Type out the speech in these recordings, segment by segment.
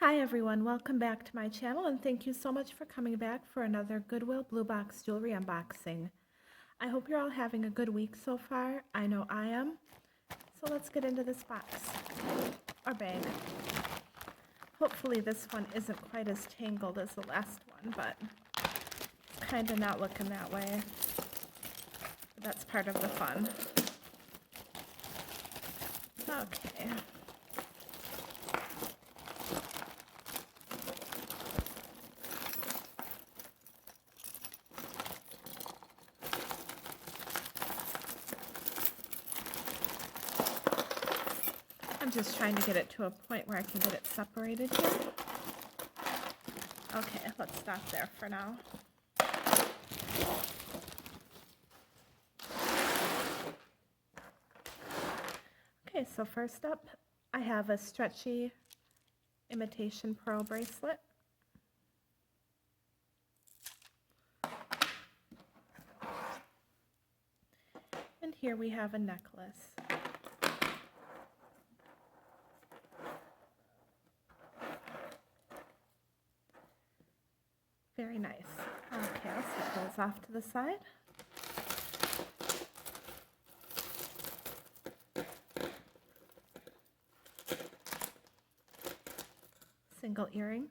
Hi everyone, welcome back to my channel and thank you so much for coming back for another Goodwill Blue Box jewelry unboxing. I hope you're all having a good week so far. I know I am. So let's get into this box, or bag. Hopefully this one isn't quite as tangled as the last one, but it's kind of not looking that way. But that's part of the fun. Okay. I'm just trying to get it to a point where I can get it separated here. Okay, let's stop there for now. Okay, so first up, I have a stretchy imitation pearl bracelet. And here we have a necklace. Very nice. Okay, I'll set those off to the side. Single earring.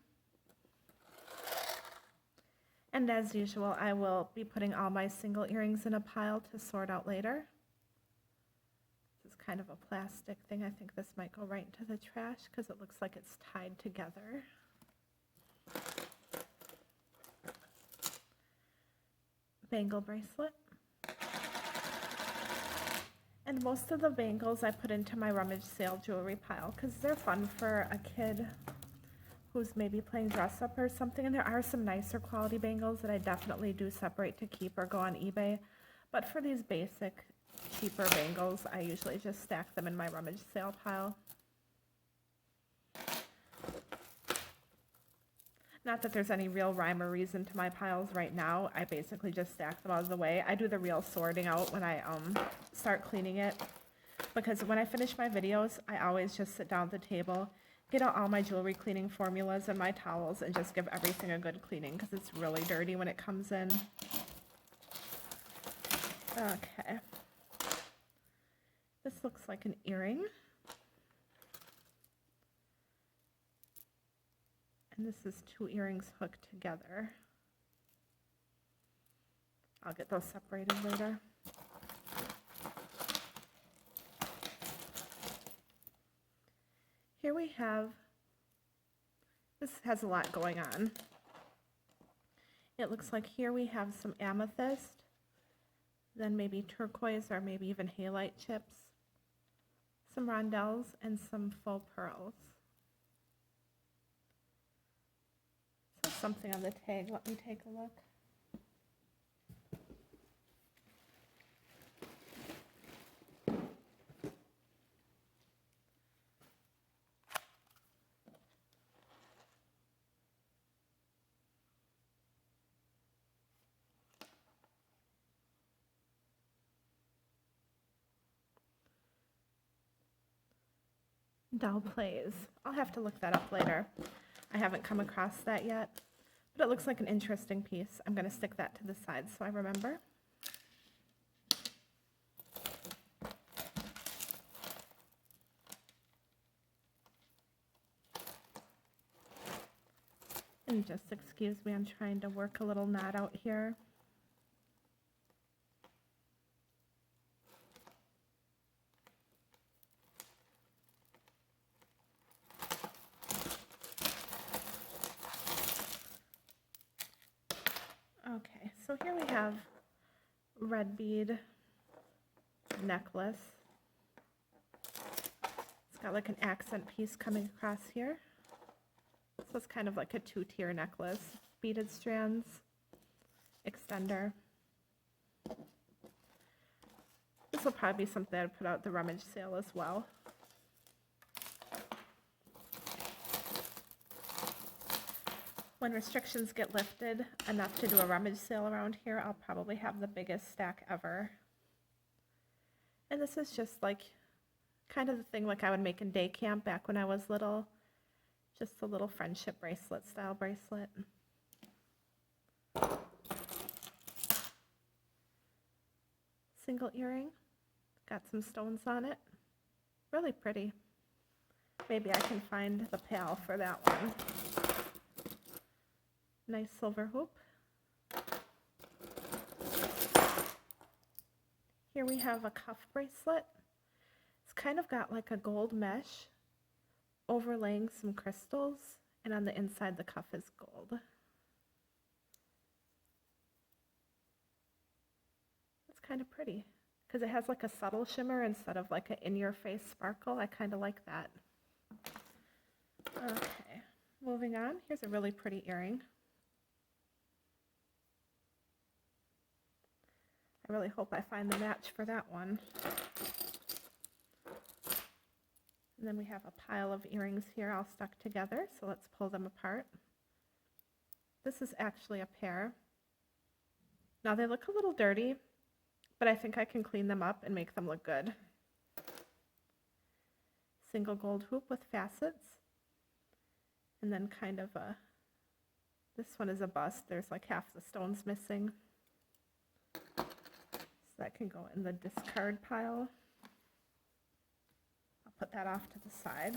And as usual, I will be putting all my single earrings in a pile to sort out later. This is kind of a plastic thing. I think this might go right into the trash because it looks like it's tied together. Bangle bracelet. And most of the bangles I put into my rummage sale jewelry pile because they're fun for a kid who's maybe playing dress up or something. And there are some nicer quality bangles that I definitely do separate to keep or go on eBay. But for these basic, cheaper bangles, I usually just stack them in my rummage sale pile. Not that there's any real rhyme or reason to my piles right now. I basically just stack them out of the way. I do the real sorting out when I start cleaning it. Because when I finish my videos, I always just sit down at the table, get out all my jewelry cleaning formulas and my towels, and just give everything a good cleaning because it's really dirty when it comes in. Okay. This looks like an earring. And this is two earrings hooked together. I'll get those separated later. Here we have, this has a lot going on. It looks like here we have some amethyst, then maybe turquoise or maybe even halite chips, some rondelles, and some faux pearls. So something on the tag, let me take a look. Doll plays. I'll have to look that up later. I haven't come across that yet, but it looks like an interesting piece. I'm going to stick that to the side so I remember. And just excuse me, I'm trying to work a little knot out here. Okay, so here we have red bead necklace. It's got like an accent piece coming across here. So it's kind of like a two-tier necklace. Beaded strands, extender. This will probably be something I'd put out at the rummage sale as well. When restrictions get lifted enough to do a rummage sale around here, I'll probably have the biggest stack ever. And this is just like kind of the thing like I would make in day camp back when I was little. Just a little friendship bracelet style bracelet. Single earring. Got some stones on it. Really pretty. Maybe I can find the pal for that one. Nice silver hoop. Here we have a cuff bracelet. It's kind of got like a gold mesh overlaying some crystals, and on the inside the cuff is gold. It's kind of pretty because it has like a subtle shimmer instead of like an in-your-face sparkle. I kind of like that. Okay, moving on. Here's a really pretty earring. I really hope I find the match for that one. And then we have a pile of earrings here all stuck together, so let's pull them apart. This is actually a pair. Now they look a little dirty, but I think I can clean them up and make them look good. Single gold hoop with facets. And then kind of this one is a bust. There's like half the stones missing. So that can go in the discard pile. I'll put that off to the side.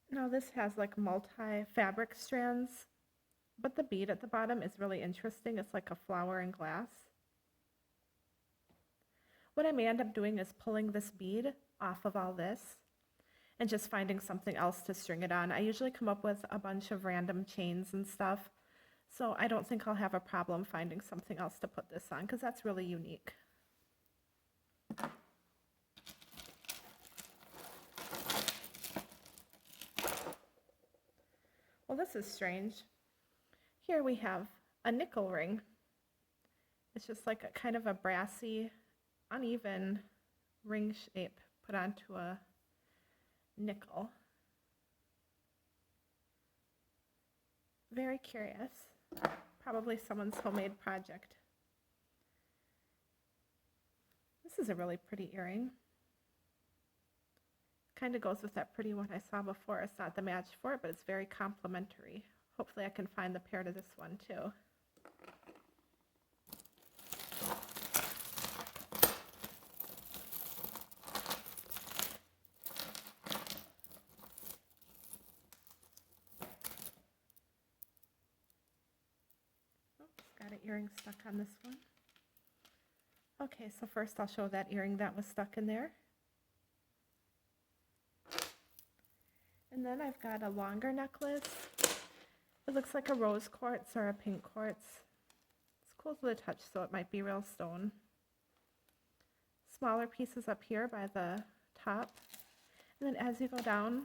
Now this has like multi-fabric strands, but the bead at the bottom is really interesting. It's like a flower in glass. What I may end up doing is pulling this bead off of all this and just finding something else to string it on. I usually come up with a bunch of random chains and stuff, so I don't think I'll have a problem finding something else to put this on because that's really unique. Well, this is strange. Here we have a nickel ring. It's just like a kind of a brassy, uneven ring shape put onto a nickel. Very curious. Probably someone's homemade project. This is a really pretty earring. Kind of goes with that pretty one I saw before. It's not the match for it, but it's very complimentary. Hopefully I can find the pair to this one too. Got an earring stuck on this one. Okay, so first I'll show that earring that was stuck in there. And then I've got a longer necklace. It looks like a rose quartz or a pink quartz. It's cool to the touch, so it might be real stone. Smaller pieces up here by the top. And then as you go down,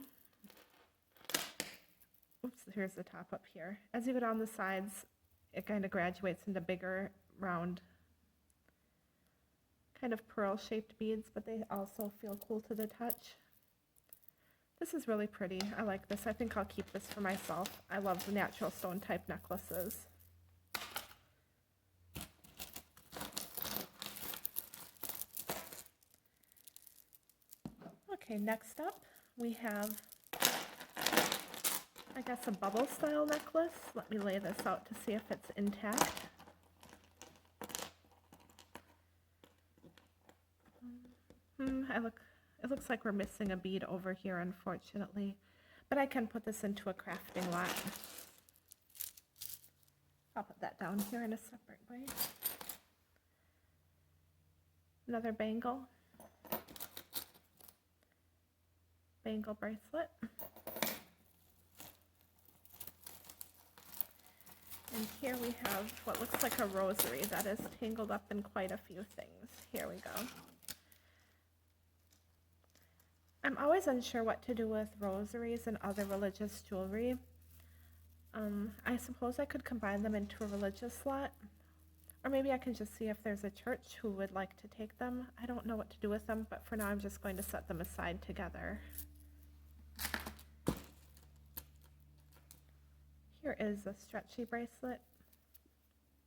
oops, here's the top up here. As you go down the sides, it kind of graduates into bigger, round, kind of pearl-shaped beads, but they also feel cool to the touch. This is really pretty. I like this. I think I'll keep this for myself. I love the natural stone type necklaces. Okay, next up we have, I guess, a bubble style necklace. Let me lay this out to see if it's intact. It looks like we're missing a bead over here, unfortunately, but I can put this into a crafting lot. I'll put that down here in a separate way. Another bangle bracelet. And here we have what looks like a rosary that is tangled up in quite a few things. Here we go. I'm always unsure what to do with rosaries and other religious jewelry. I suppose I could combine them into a religious lot, or maybe I can just see if there's a church who would like to take them. I don't know what to do with them, but for now I'm just going to set them aside together. Here is a stretchy bracelet,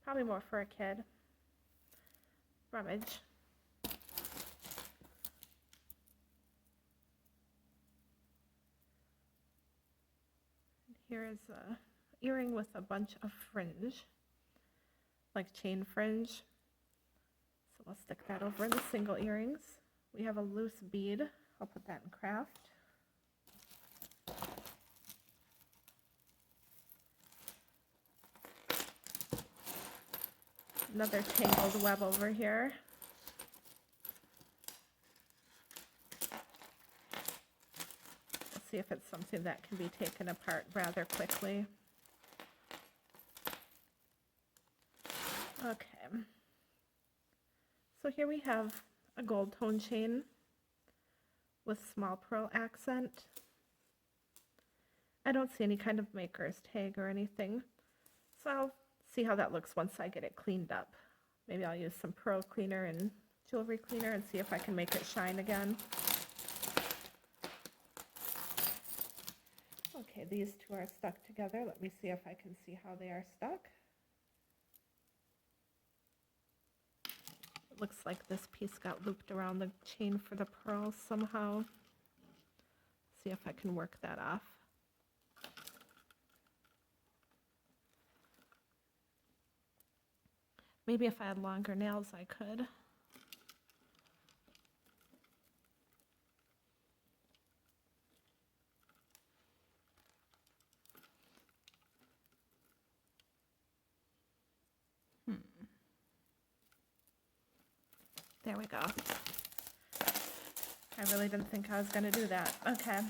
probably more for a kid. Rummage. Here is a earring with a bunch of fringe, like chain fringe. So we'll stick that over the single earrings. We have a loose bead. I'll put that in craft. Another tangled web over here. We'll see if it's something that can be taken apart rather quickly. Okay. So here we have a gold tone chain with small pearl accent. I don't see any kind of maker's tag or anything, so I'll see how that looks once I get it cleaned up. Maybe I'll use some pearl cleaner and jewelry cleaner and see if I can make it shine again. Okay, these two are stuck together. Let me see if I can see how they are stuck. It looks like this piece got looped around the chain for the pearls somehow. See if I can work that off. Maybe if I had longer nails, I could. There we go. I really didn't think I was going to do that. Okay.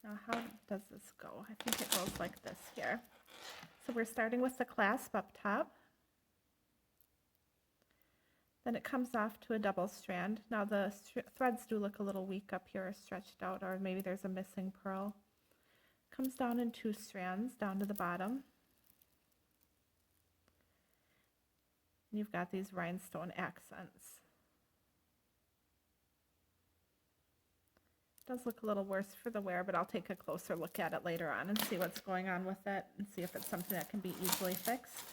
Now, how does this go? I think it goes like this here. So we're starting with the clasp up top. Then it comes off to a double strand. Now the threads do look a little weak up here, stretched out, or maybe there's a missing pearl. Comes down in 2 strands down to the bottom. And you've got these rhinestone accents. It does look a little worse for the wear, but I'll take a closer look at it later on and see what's going on with it and see if it's something that can be easily fixed.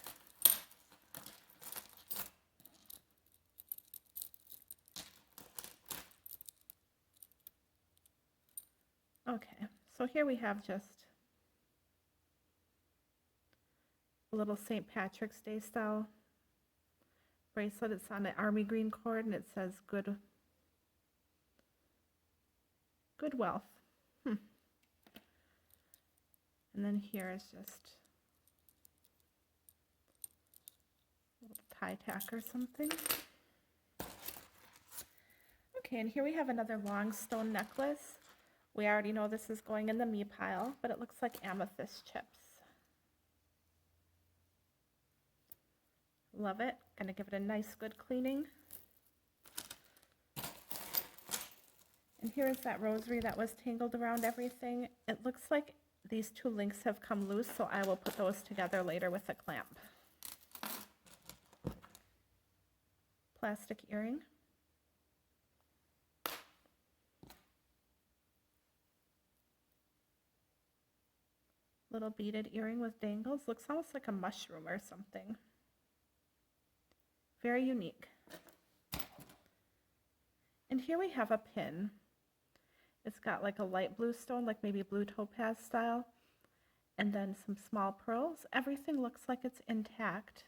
Okay, so here we have just a little St. Patrick's Day style bracelet. It's on an army green cord and it says Good wealth. And then here is just a little tie tack or something. Okay, and here we have another long stone necklace. We already know this is going in the me pile, but it looks like amethyst chips. Love it. Gonna give it a nice good cleaning. And here is that rosary that was tangled around everything. It looks like these 2 links have come loose, so I will put those together later with a clamp. Plastic earring. Little beaded earring with dangles. Looks almost like a mushroom or something. Very unique. And here we have a pin. It's got like a light blue stone, like maybe blue topaz style, and then some small pearls. Everything looks like it's intact,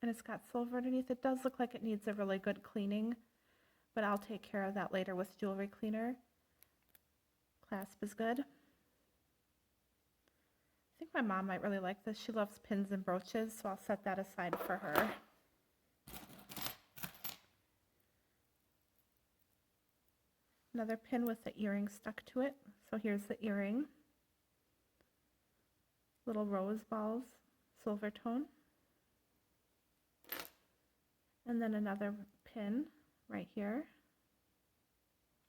and it's got silver underneath. It does look like it needs a really good cleaning, but I'll take care of that later with jewelry cleaner. Clasp is good. I think my mom might really like this. She loves pins and brooches, so I'll set that aside for her. Another pin with the earring stuck to it. So here's the earring. Little rose balls, silver tone. And then another pin right here.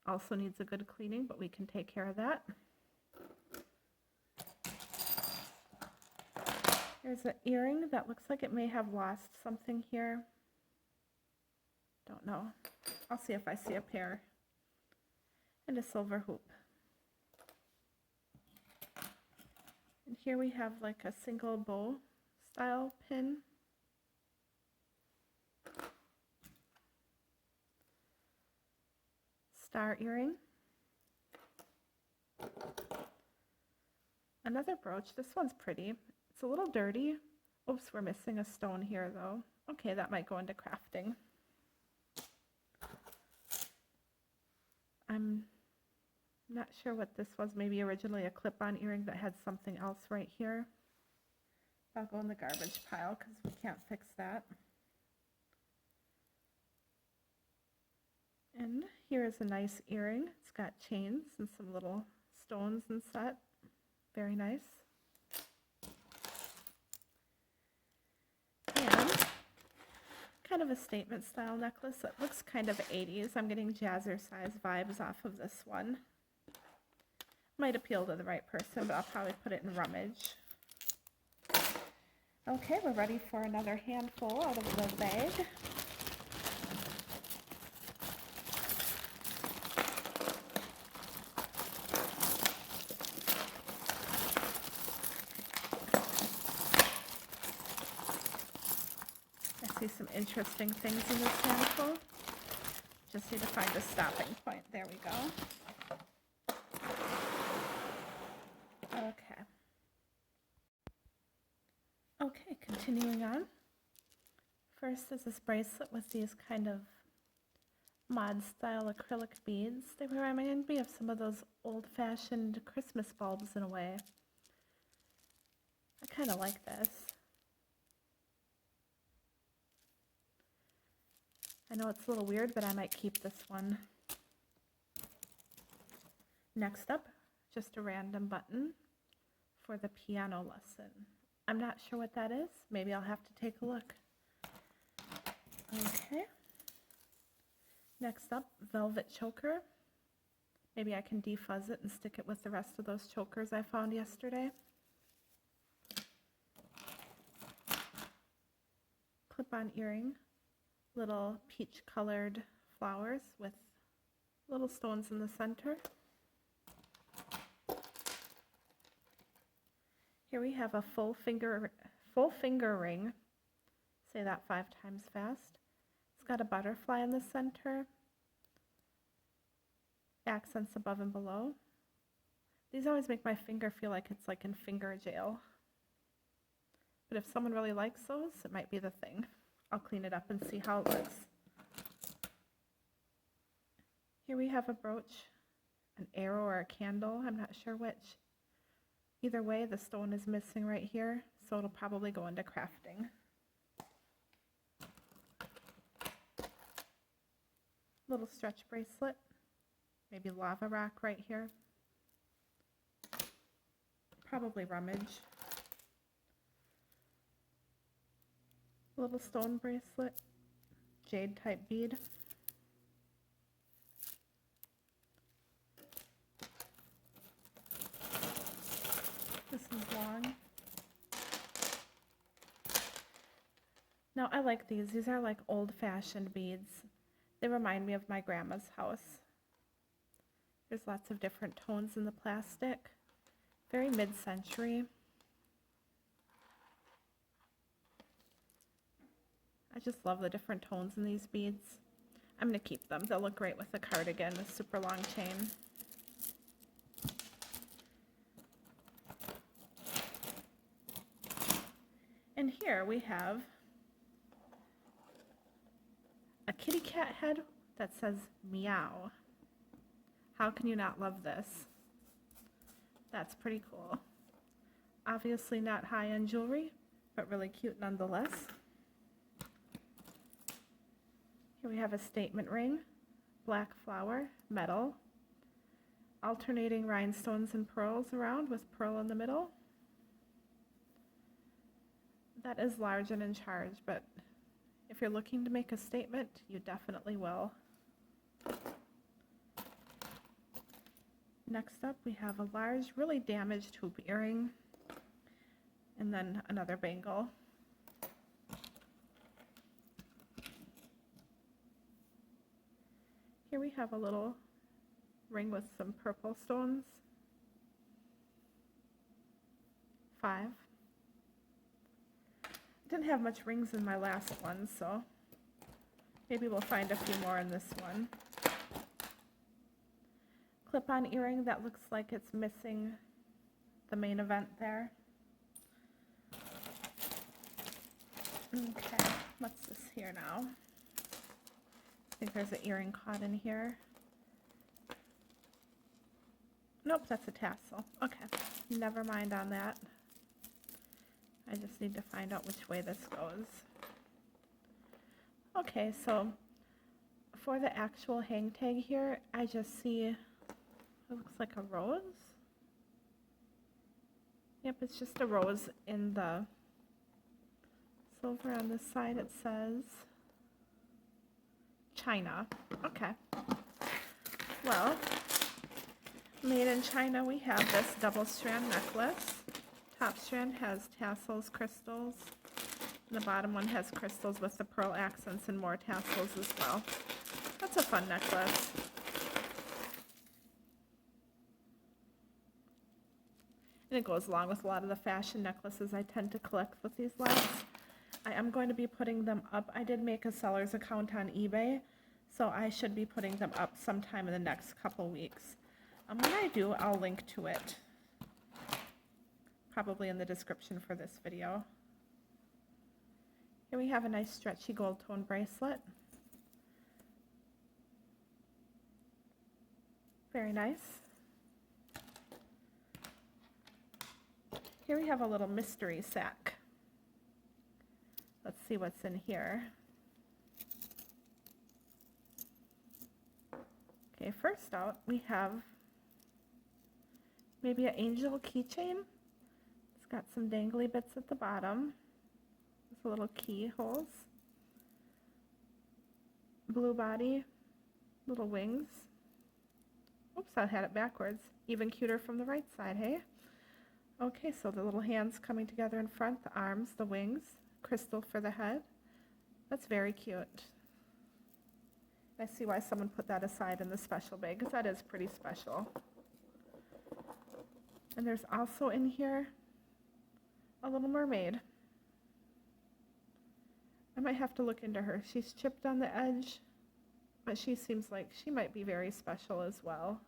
Also needs a good cleaning, but we can take care of that. Here's an earring that looks like it may have lost something here. Don't know. I'll see if I see a pair. And a silver hoop. And here we have like a single bow style pin. Star earring. Another brooch. This one's pretty. It's a little dirty. Oops, we're missing a stone here though. Okay, that might go into crafting. I'm not sure what this was. Maybe originally a clip-on earring that had something else right here. I'll go in the garbage pile because we can't fix that. And here is a nice earring. It's got chains and some little stones and set. Very nice. And kind of a statement style necklace that looks kind of 80s. I'm getting jazzercise vibes off of this one. Might appeal to the right person, but I'll probably put it in rummage. Okay, we're ready for another handful out of the bag. I see some interesting things in this handful. Just need to find a stopping point. There we go. Okay. Okay, continuing on. First is this bracelet with these kind of mod style acrylic beads. They remind me of some of those old-fashioned Christmas bulbs in a way. I kind of like this. I know it's a little weird, but I might keep this one. Next up, just a random button for the piano lesson. I'm not sure what that is. Maybe I'll have to take a look. Okay. Next up, velvet choker. Maybe I can defuzz it and stick it with the rest of those chokers I found yesterday. Clip-on earring. Little peach colored flowers with little stones in the center. Here we have a full finger ring. Say that 5 times fast. It's got a butterfly in the center. Accents above and below. These always make my finger feel like it's like in finger jail. But if someone really likes those, it might be the thing. I'll clean it up and see how it looks. Here we have a brooch, an arrow or a candle. I'm not sure which. Either way, the stone is missing right here, so it'll probably go into crafting. Little stretch bracelet, maybe lava rock right here. Probably rummage. Little stone bracelet, jade type bead. This is long. Now I like these. These are like old-fashioned beads. They remind me of my grandma's house. There's lots of different tones in the plastic. Very mid-century. I just love the different tones in these beads. I'm going to keep them. They'll look great with a cardigan with super long chain. And here we have a kitty cat head that says meow. How can you not love this? That's pretty cool. Obviously not high-end jewelry, but really cute nonetheless. Here we have a statement ring, black flower, metal, alternating rhinestones and pearls around with pearl in the middle. That is large and in charge, but if you're looking to make a statement, you definitely will. Next up, we have a large, really damaged hoop earring, and then another bangle. Here we have a little ring with some purple stones. 5. Didn't have much rings in my last one, so maybe we'll find a few more in this one. Clip-on earring that looks like it's missing the main event there. Okay, what's this here now? I think there's an earring caught in here. Nope, that's a tassel. Okay, never mind on that. I just need to find out which way this goes. Okay, so for the actual hang tag here, I just see, it looks like a rose. Yep, it's just a rose in the silver. On this side it says China. Okay. Well, made in China, we have this double strand necklace. Top strand has tassels, crystals. And the bottom one has crystals with the pearl accents and more tassels as well. That's a fun necklace. And it goes along with a lot of the fashion necklaces I tend to collect with these lights. I am going to be putting them up. I did make a seller's account on eBay, so I should be putting them up sometime in the next couple weeks. When I do, I'll link to it, probably in the description for this video. Here we have a nice stretchy gold tone bracelet. Very nice. Here we have a little mystery sack. Let's see what's in here. Okay, first out we have maybe an angel keychain. It's got some dangly bits at the bottom. With little keyholes. Blue body, little wings. Oops, I had it backwards. Even cuter from the right side, hey? Okay, so the little hands coming together in front, the arms, the wings, crystal for the head. That's very cute. I see why someone put that aside in the special bag, because that is pretty special. And there's also in here a little mermaid. I might have to look into her. She's chipped on the edge, but she seems like she might be very special as well.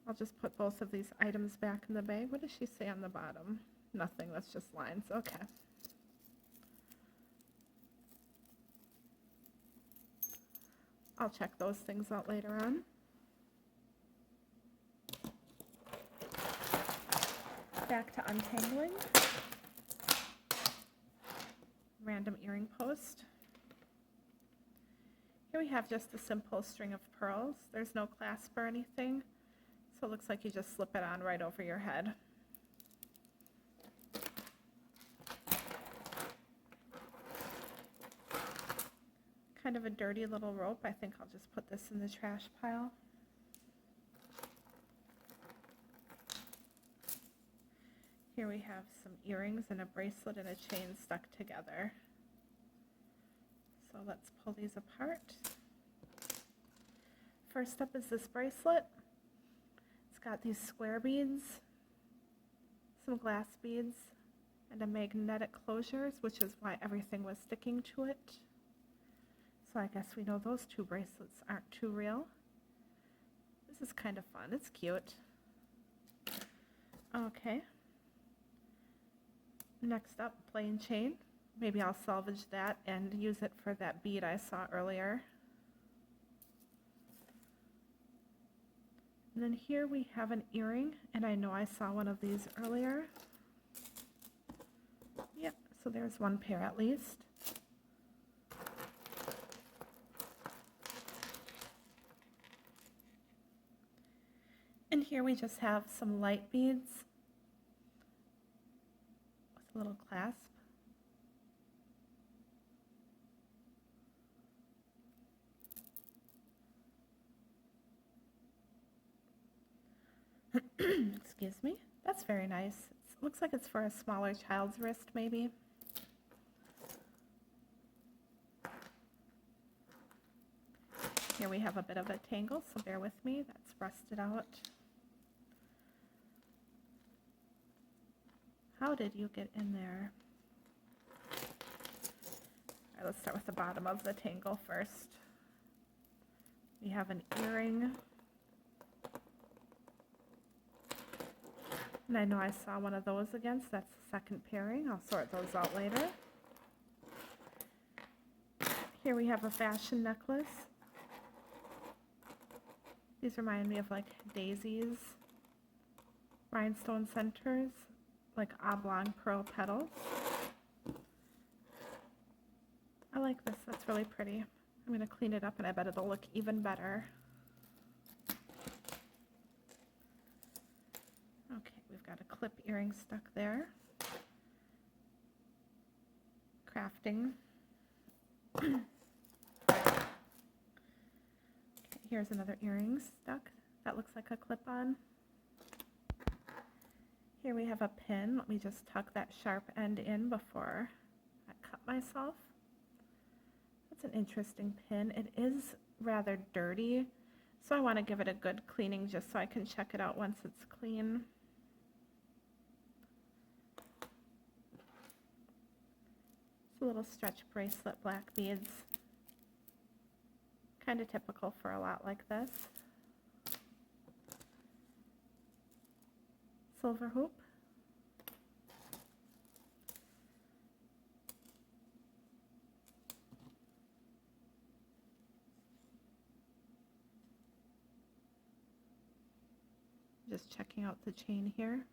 I'll just put both of these items back in the bag. What does she say on the bottom? Nothing, that's just lines. Okay. I'll check those things out later on. Back to untangling. Random earring post. Here we have just a simple string of pearls. There's no clasp or anything, so it looks like you just slip it on right over your head. Kind of a dirty little rope. I think I'll just put this in the trash pile. Here we have some earrings and a bracelet and a chain stuck together. So let's pull these apart. First up is this bracelet. It's got these square beads, some glass beads, and a magnetic closures, which is why everything was sticking to it. So I guess we know those two bracelets aren't too real. This is kind of fun. It's cute. Okay. Next up, plain chain. Maybe I'll salvage that and use it for that bead I saw earlier. And then here we have an earring, and I know I saw one of these earlier. Yep, so there's one pair at least. And here we just have some light beads with a little clasp. Excuse me. That's very nice. It looks like it's for a smaller child's wrist, maybe. Here we have a bit of a tangle, so bear with me. That's rusted out. How did you get in there? All right, let's start with the bottom of the tangle first. We have an earring. And I know I saw one of those again, so that's the second pairing. I'll sort those out later. Here we have a fashion necklace. These remind me of like daisies, rhinestone centers, like oblong pearl petals. I like this, that's really pretty. I'm going to clean it up and I bet it'll look even better. Okay, we've got a clip earring stuck there. Crafting. Okay, here's another earring stuck. That looks like a clip-on. Here we have a pin. Let me just tuck that sharp end in before I cut myself. That's an interesting pin. It is rather dirty, so I want to give it a good cleaning just so I can check it out once it's clean. It's a little stretch bracelet, black beads. Kind of typical for a lot like this. Silver hoop. Just checking out the chain here.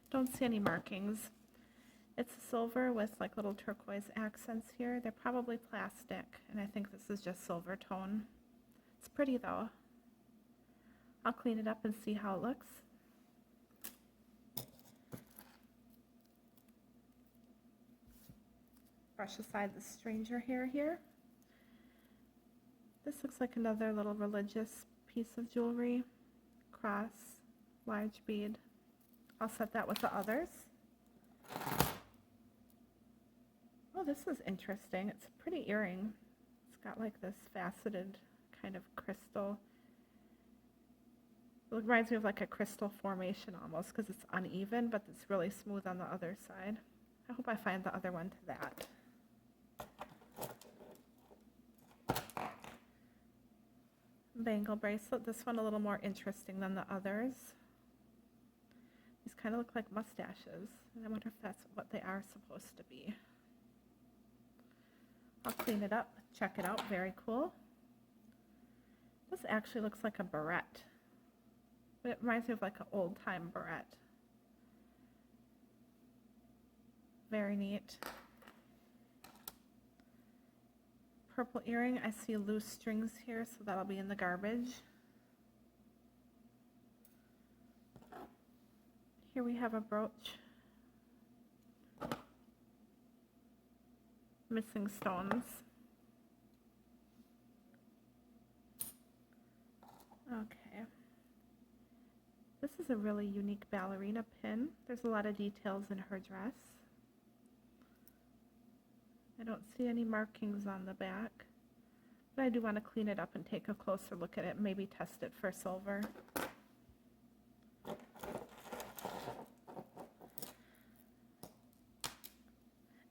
Don't see any markings. It's silver with like little turquoise accents here. They're probably plastic, and I think this is just silver tone. It's pretty though. I'll clean it up and see how it looks. Brush aside the stranger hair here. This looks like another little religious piece of jewelry. Cross, large bead. I'll set that with the others. Oh, this is interesting. It's a pretty earring. It's got like this faceted kind of crystal. It reminds me of like a crystal formation almost because it's uneven, but it's really smooth on the other side. I hope I find the other one to that. Bangle bracelet. This one a little more interesting than the others. These kind of look like mustaches, and I wonder if that's what they are supposed to be. I'll clean it up, check it out. Very cool. This actually looks like a barrette. It reminds me of like an old-time barrette. Very neat. Purple earring. I see loose strings here, so that'll be in the garbage. Here we have a brooch. Missing stones. Okay. This is a really unique ballerina pin. There's a lot of details in her dress. I don't see any markings on the back, but I do want to clean it up and take a closer look at it and maybe test it for silver.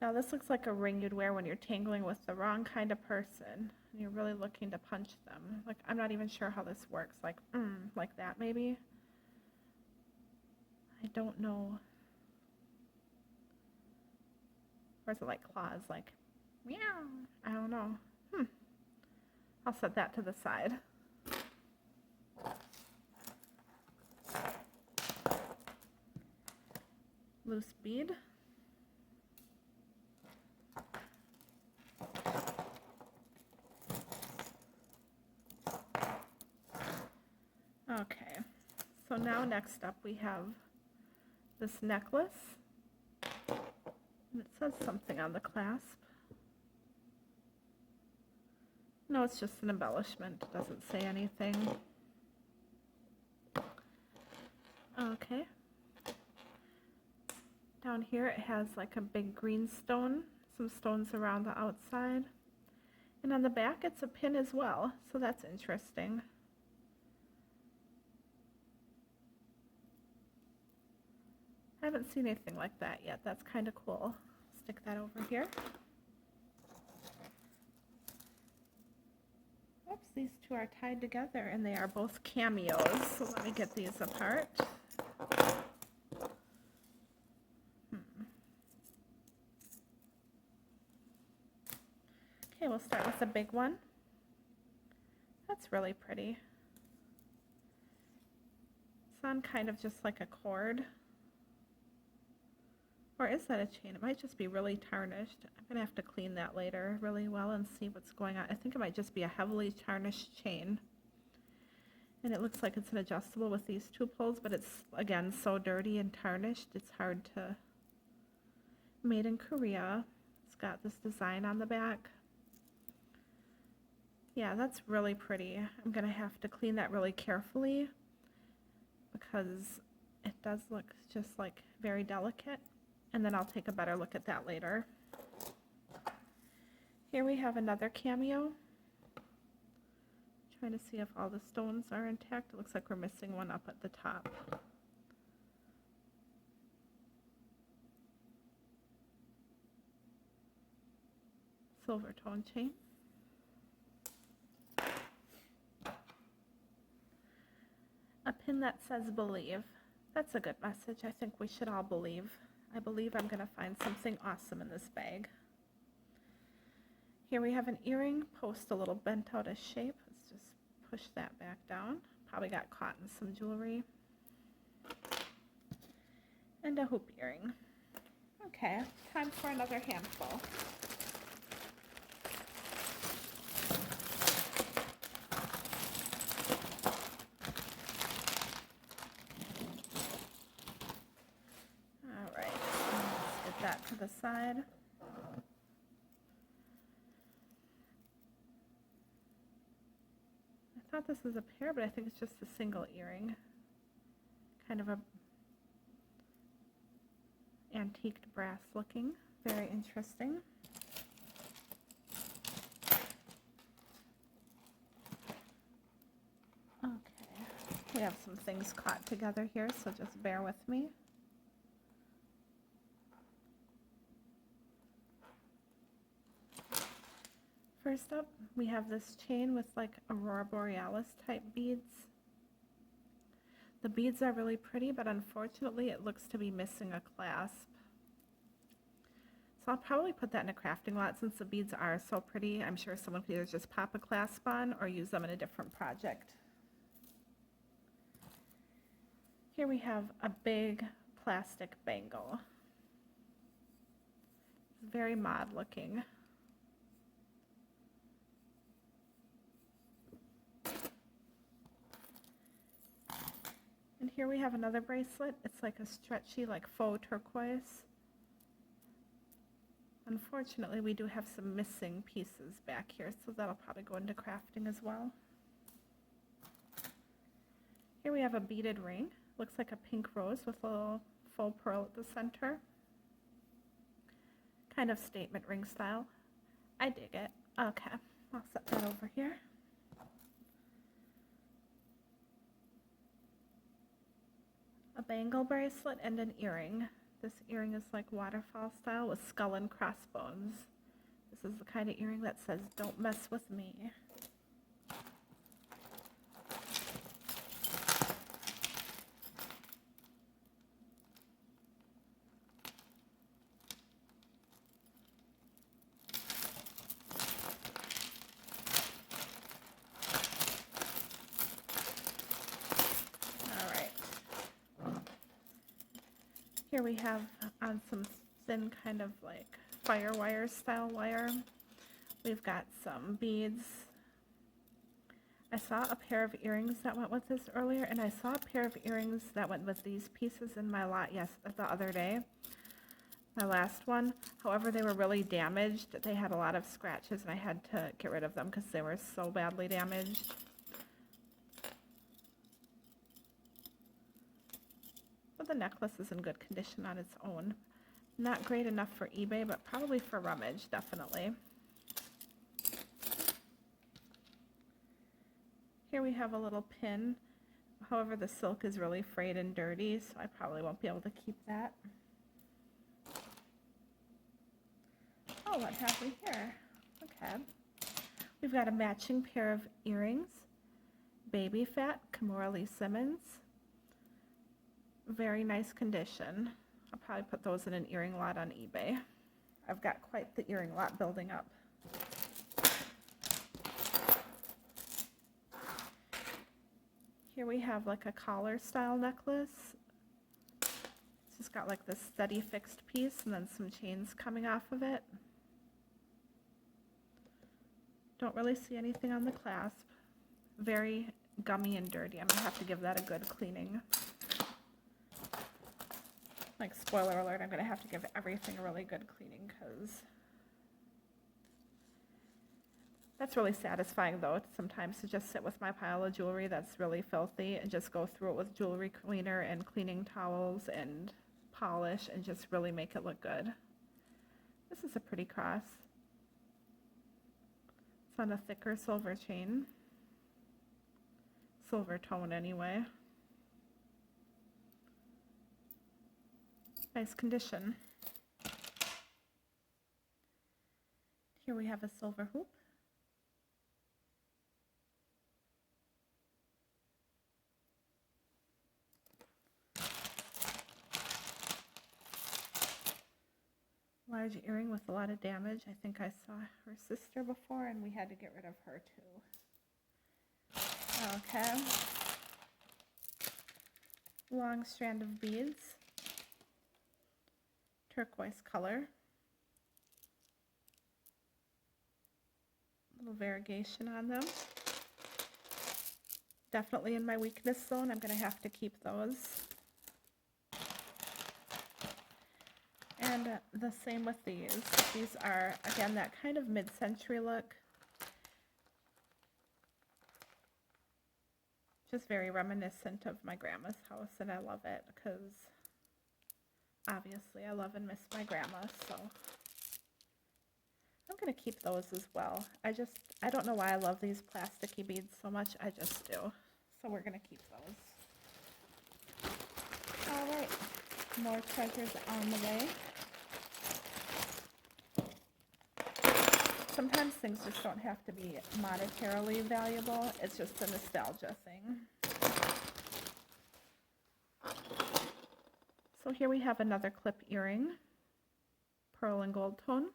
Now this looks like a ring you'd wear when you're tangling with the wrong kind of person and you're really looking to punch them. Like, I'm not even sure how this works. Like that maybe? I don't know. Or is it like claws, like, meow? I don't know. I'll set that to the side. Loose bead. Okay, so now next up we have this necklace. And it says something on the clasp. No, it's just an embellishment. It doesn't say anything. Okay. Down here it has like a big green stone, some stones around the outside. And on the back it's a pin as well, so that's interesting. I haven't seen anything like that yet. That's kind of cool. Stick that over here. Oops, these two are tied together and they are both cameos. So let me get these apart. Okay, we'll start with the big one. That's really pretty. It's on kind of just like a cord. Or is that a chain? It might just be really tarnished. I'm going to have to clean that later really well and see what's going on. I think it might just be a heavily tarnished chain. And it looks like it's an adjustable with these two pulls, but it's, again, so dirty and tarnished, it's hard to... Made in Korea. It's got this design on the back. Yeah, that's really pretty. I'm going to have to clean that really carefully because it does look just like very delicate. And then I'll take a better look at that later. Here we have another cameo. Trying to see if all the stones are intact. It looks like we're missing one up at the top. Silver tone chain. A pin that says believe. That's a good message. I think we should all believe. I believe I'm going to find something awesome in this bag. Here we have an earring, post a little bent out of shape. Let's just push that back down. Probably got caught in some jewelry. And a hoop earring. Okay, time for another handful. To the side. I thought this was a pair, but I think it's just a single earring. Kind of a antiqued brass looking. Very interesting. Okay, we have some things caught together here, so just bear with me. First up, we have this chain with like Aurora Borealis type beads. The beads are really pretty, but unfortunately it looks to be missing a clasp. So I'll probably put that in a crafting lot since the beads are so pretty. I'm sure someone could either just pop a clasp on or use them in a different project. Here we have a big plastic bangle. It's very mod looking. And here we have another bracelet. It's like a stretchy, like faux turquoise. Unfortunately, we do have some missing pieces back here, so that'll probably go into crafting as well. Here we have a beaded ring. Looks like a pink rose with a little faux pearl at the center. Kind of statement ring style. I dig it. Okay, I'll set that over here. A bangle bracelet and an earring. This earring is like waterfall style with skull and crossbones. This is the kind of earring that says, "Don't mess with me." Here we have on some thin kind of like firewire style wire. We've got some beads. I saw a pair of earrings that went with this earlier, and I saw a pair of earrings that went with these pieces in my lot, the other day. My last one. However, they were really damaged. They had a lot of scratches, and I had to get rid of them because they were so badly damaged. But the necklace is in good condition on its own. Not great enough for eBay, but probably for rummage, definitely. Here we have a little pin. However, the silk is really frayed and dirty, so I probably won't be able to keep that. Oh, what have we here? Okay. We've got a matching pair of earrings. Baby Fat, Kimora Lee Simmons. Very nice condition. I'll probably put those in an earring lot on eBay. I've got quite the earring lot building up. Here we have like a collar style necklace. It's just got like this steady fixed piece and then some chains coming off of it. Don't really see anything on the clasp. Very gummy and dirty. I'm gonna have to give that a good cleaning. Like, spoiler alert, I'm gonna have to give everything a really good cleaning because that's really satisfying though, sometimes to just sit with my pile of jewelry that's really filthy and just go through it with jewelry cleaner and cleaning towels and polish and just really make it look good. This is a pretty cross. It's on a thicker silver chain. Silver tone anyway. Nice condition. Here we have a silver hoop. Large earring with a lot of damage. I think I saw her sister before and we had to get rid of her too. Okay. Long strand of beads. Turquoise color. Little variegation on them. Definitely in my weakness zone. I'm going to have to keep those. And the same with these. These are, again, that kind of mid-century look. Just very reminiscent of my grandma's house, and I love it because obviously I love and miss my grandma, so I'm going to keep those as well. I don't know why I love these plasticky beads so much, I just do. So we're going to keep those. All right, more treasures on the way. Sometimes things just don't have to be monetarily valuable. It's just a nostalgia thing. So here we have another clip earring. Pearl and gold tone.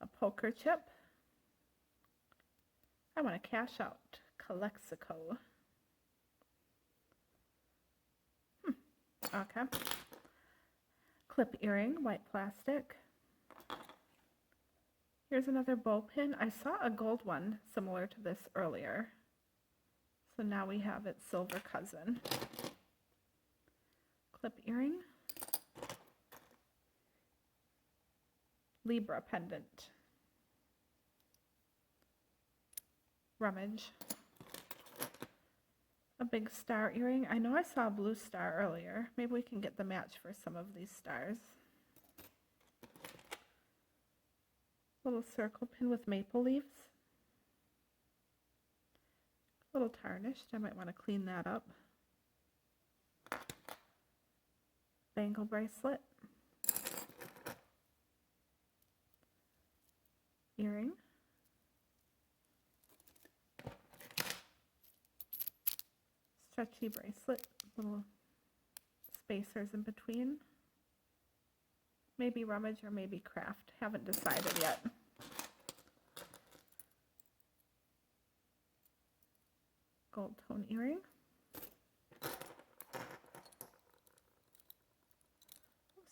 A poker chip. I want to cash out. Calexico. Okay. Clip earring, white plastic. Here's another bow pin. I saw a gold one similar to this earlier. So now we have its silver cousin. Clip earring. Libra pendant. Rummage. A big star earring. I know I saw a blue star earlier. Maybe we can get the match for some of these stars. Little circle pin with maple leaves. A little tarnished. I might want to clean that up. Bangle bracelet. Earring. Stretchy bracelet. Little spacers in between. Maybe rummage or maybe craft. Haven't decided yet. Gold tone earring. So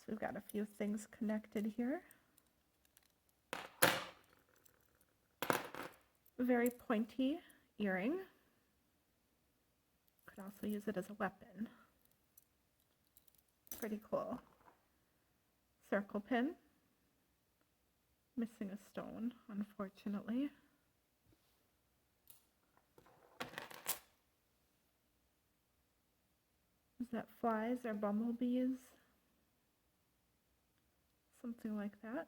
we've got a few things connected here. Very pointy earring. Could also use it as a weapon. Pretty cool. Circle pin. Missing a stone, unfortunately. Is that flies or bumblebees? Something like that.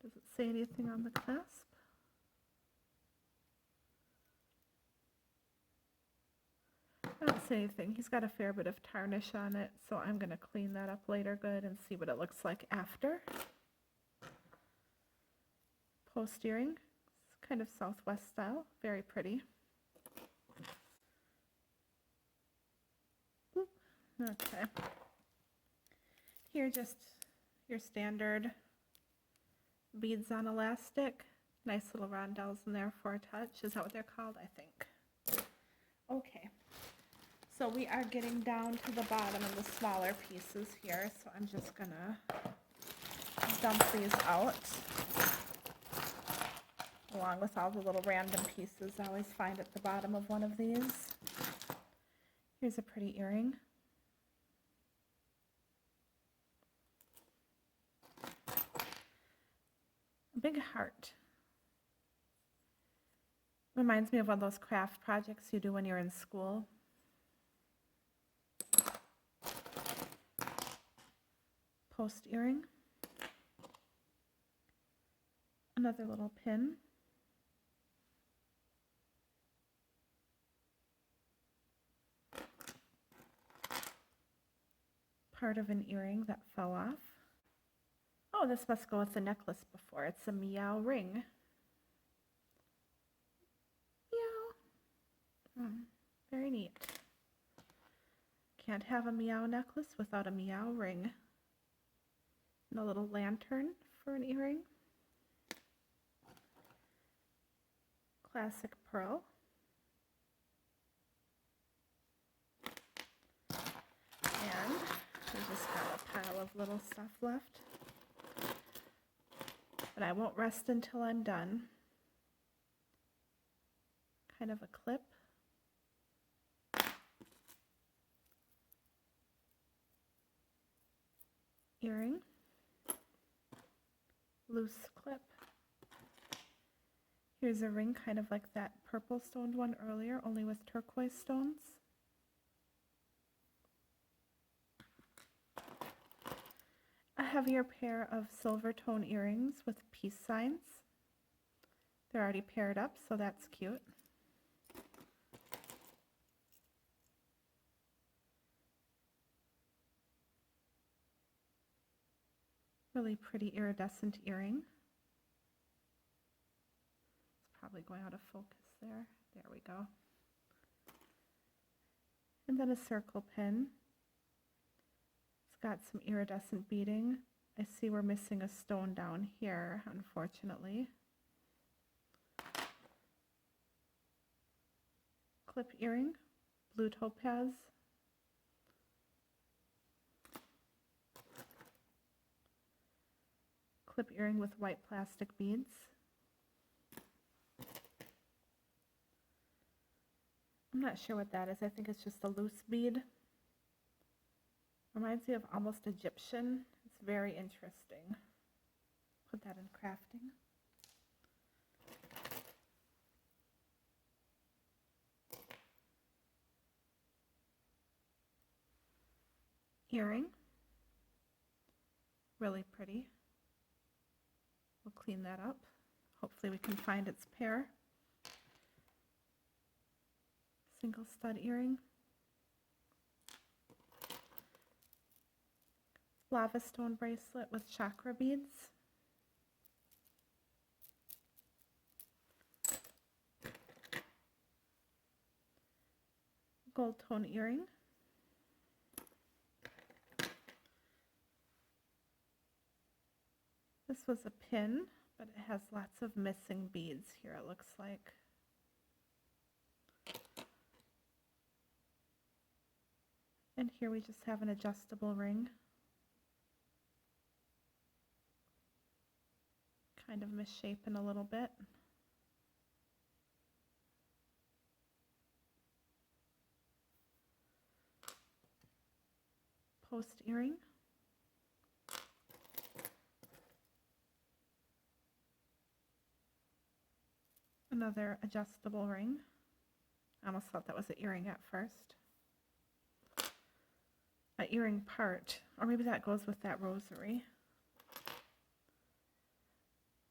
Does it say anything on the clasp? I don't see anything. He's got a fair bit of tarnish on it, so I'm going to clean that up later good and see what it looks like after. Post earring. It's kind of Southwest style. Very pretty. Okay. Here, just your standard beads on elastic. Nice little rondelles in there for a touch. Is that what they're called? I think. Okay. So we are getting down to the bottom of the smaller pieces here. So I'm just gonna dump these out along with all the little random pieces I always find at the bottom of one of these. Here's a pretty earring. A big heart. Reminds me of one of those craft projects you do when you're in school. Post earring. Another little pin. Part of an earring that fell off. Oh, this must go with the necklace before. It's a meow ring. Meow. Very neat. Can't have a meow necklace without a meow ring. And a little lantern for an earring. Classic pearl. And we just got a pile of little stuff left. But I won't rest until I'm done. Kind of a clip. Earring. Loose clip. Here's a ring kind of like that purple stoned one earlier, only with turquoise stones. A heavier pair of silver tone earrings with peace signs. They're already paired up, so that's cute. Really pretty iridescent earring. It's probably going out of focus there. There we go. And then a circle pin. It's got some iridescent beading. I see we're missing a stone down here, unfortunately. Clip earring, blue topaz. Clip earring with white plastic beads. I'm not sure what that is. I think it's just a loose bead. Reminds me of almost Egyptian. It's very interesting. Put that in crafting. Earring. Really pretty. We'll clean that up. Hopefully we can find its pair. Single stud earring. Lava stone bracelet with chakra beads. Gold tone earring. This was a pin, but it has lots of missing beads here, it looks like. And here we just have an adjustable ring. Kind of misshapen a little bit. Post earring. Another adjustable ring. I almost thought that was an earring at first. An earring part, or maybe that goes with that rosary.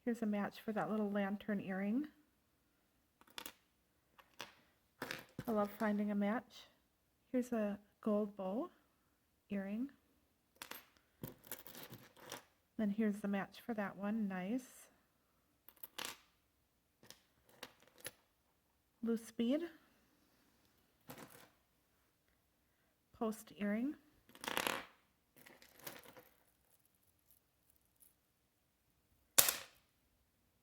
Here's a match for that little lantern earring. I love finding a match. Here's a gold bow earring. Then here's the match for that one, nice. Loose bead. Post earring.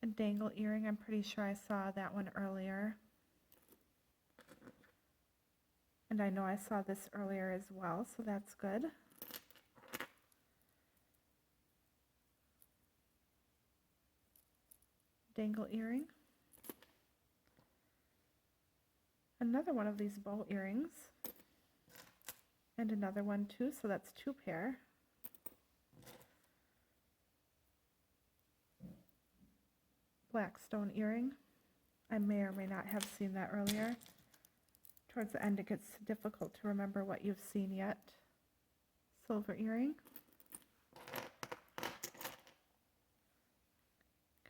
A dangle earring, I'm pretty sure I saw that one earlier. And I know I saw this earlier as well, so that's good. Dangle earring. Another one of these bow earrings. And another one too, so that's 2 pair. Black stone earring. I may or may not have seen that earlier. Towards the end it gets difficult to remember what you've seen yet. Silver earring.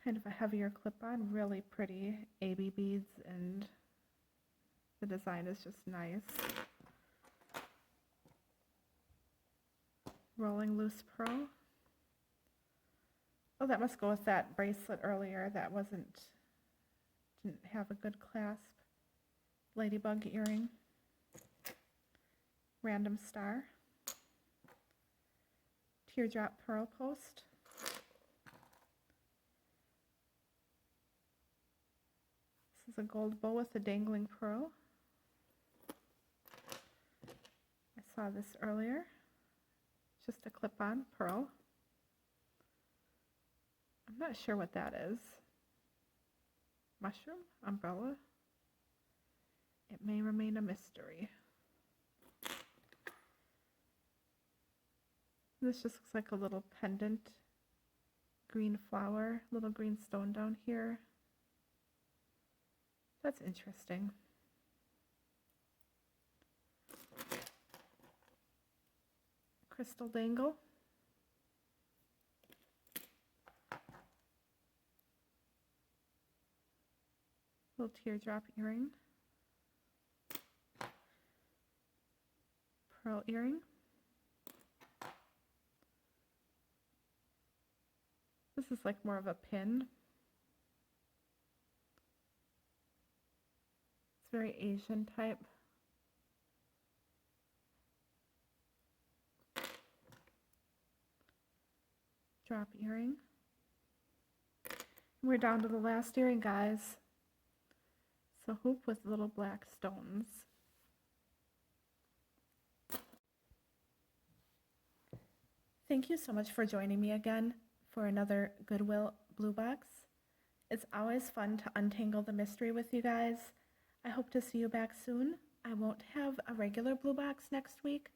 Kind of a heavier clip-on, really pretty AB beads, and the design is just nice. Rolling loose pearl. Oh, that must go with that bracelet earlier. That didn't have a good clasp. Ladybug earring. Random star. Teardrop pearl post. This is a gold bow with a dangling pearl. I saw this earlier. Just a clip-on pearl. I'm not sure what that is. Mushroom? Umbrella? It may remain a mystery. This just looks like a little pendant. Green flower, little green stone down here. That's interesting. Crystal dangle. Little teardrop earring. Pearl earring. This is like more of a pin. It's very Asian type. Drop earring. We're down to the last earring, guys. It's a hoop with little black stones. Thank you so much for joining me again for another Goodwill Blue Box. It's always fun to untangle the mystery with you guys. I hope to see you back soon. I won't have a regular Blue Box next week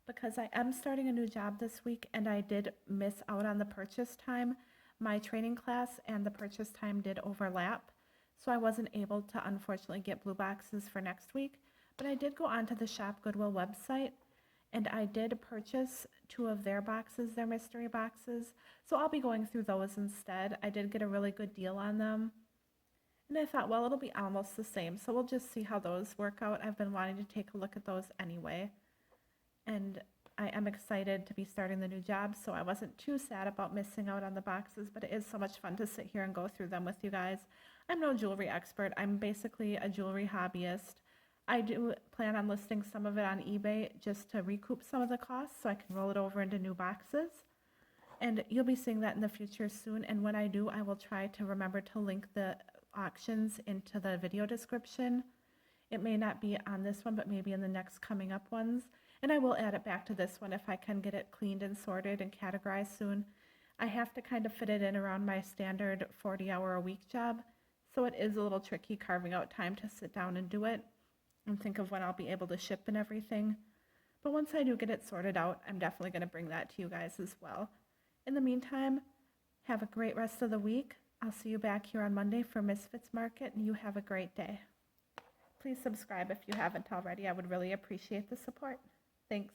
because I am starting a new job this week and I did miss out on the purchase time. My training class and the purchase time did overlap, so I wasn't able to unfortunately get Blue Boxes for next week, but I did go onto the Shop Goodwill website and I did purchase 2 of their boxes, their mystery boxes, so I'll be going through those instead. I did get a really good deal on them, and I thought, well, it'll be almost the same, so we'll just see how those work out. I've been wanting to take a look at those anyway, and I am excited to be starting the new job, so I wasn't too sad about missing out on the boxes, but it is so much fun to sit here and go through them with you guys. I'm no jewelry expert. I'm basically a jewelry hobbyist. I do plan on listing some of it on eBay just to recoup some of the costs so I can roll it over into new boxes. And you'll be seeing that in the future soon. And when I do, I will try to remember to link the auctions into the video description. It may not be on this one, but maybe in the next coming up ones. And I will add it back to this one if I can get it cleaned and sorted and categorized soon. I have to kind of fit it in around my standard 40-hour-a-week job. So it is a little tricky carving out time to sit down and do it and think of when I'll be able to ship and everything. But once I do get it sorted out, I'm definitely going to bring that to you guys as well. In the meantime, have a great rest of the week. I'll see you back here on Monday for Misfits Market, and you have a great day. Please subscribe if you haven't already. I would really appreciate the support. Thanks.